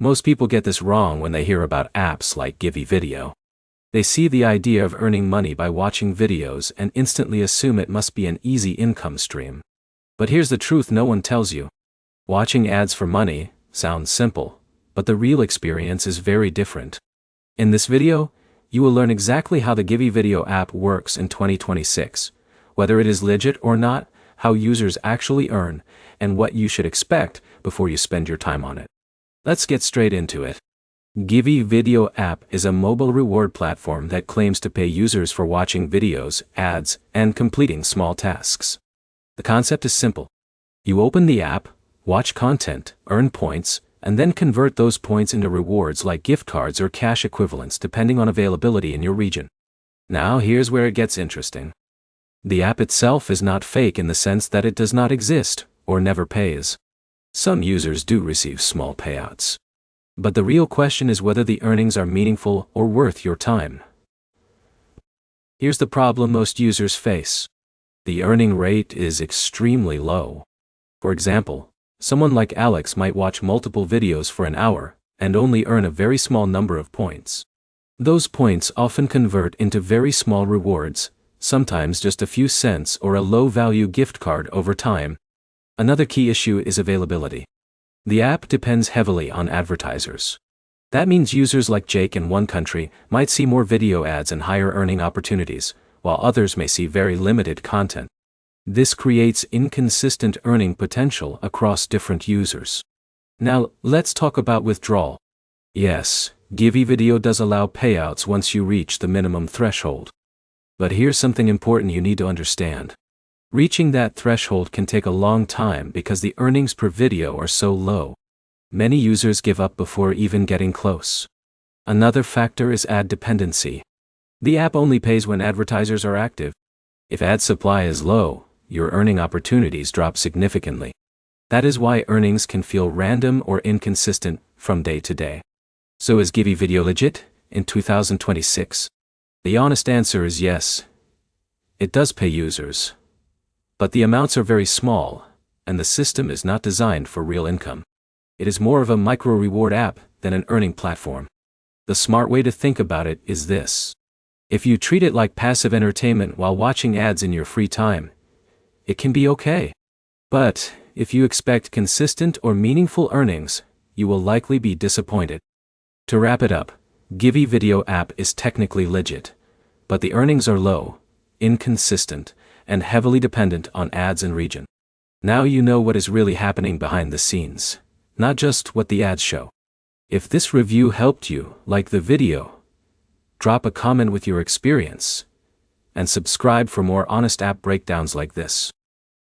Most people get this wrong when they hear about apps like Givvy Video. They see the idea of earning money by watching videos and instantly assume it must be an easy income stream. But here's the truth no one tells you. Watching ads for money sounds simple, but the real experience is very different. In this video, you will learn exactly how the Givvy Video app works in 2026, whether it is legit or not, how users actually earn, and what you should expect before you spend your time on it. Let's get straight into it. Givvy Video app is a mobile reward platform that claims to pay users for watching videos, ads, and completing small tasks. The concept is simple. You open the app, watch content, earn points, and then convert those points into rewards like gift cards or cash equivalents depending on availability in your region. Now here's where it gets interesting. The app itself is not fake in the sense that it does not exist or never pays. Some users do receive small payouts. But the real question is whether the earnings are meaningful or worth your time. Here's the problem most users face. The earning rate is extremely low. For example, someone like Alex might watch multiple videos for an hour and only earn a very small number of points. Those points often convert into very small rewards, sometimes just a few cents or a low-value gift card over time. Another key issue is availability. The app depends heavily on advertisers. That means users like Jake in one country might see more video ads and higher earning opportunities, while others may see very limited content. This creates inconsistent earning potential across different users. Now, let's talk about withdrawal. Yes, Givvy Video does allow payouts once you reach the minimum threshold. But here's something important you need to understand. Reaching that threshold can take a long time because the earnings per video are so low. Many users give up before even getting close. Another factor is ad dependency. The app only pays when advertisers are active. If ad supply is low, your earning opportunities drop significantly. That is why earnings can feel random or inconsistent from day to day. So is Givvy Video legit in 2026? The honest answer is yes. It does pay users. But the amounts are very small, and the system is not designed for real income. It is more of a micro-reward app than an earning platform. The smart way to think about it is this. If you treat it like passive entertainment while watching ads in your free time, it can be okay. But if you expect consistent or meaningful earnings, you will likely be disappointed. To wrap it up, Givvy Video app is technically legit, but the earnings are low, inconsistent, and heavily dependent on ads and region. Now you know what is really happening behind the scenes, not just what the ads show. If this review helped you, like the video, drop a comment with your experience, and subscribe for more honest app breakdowns like this.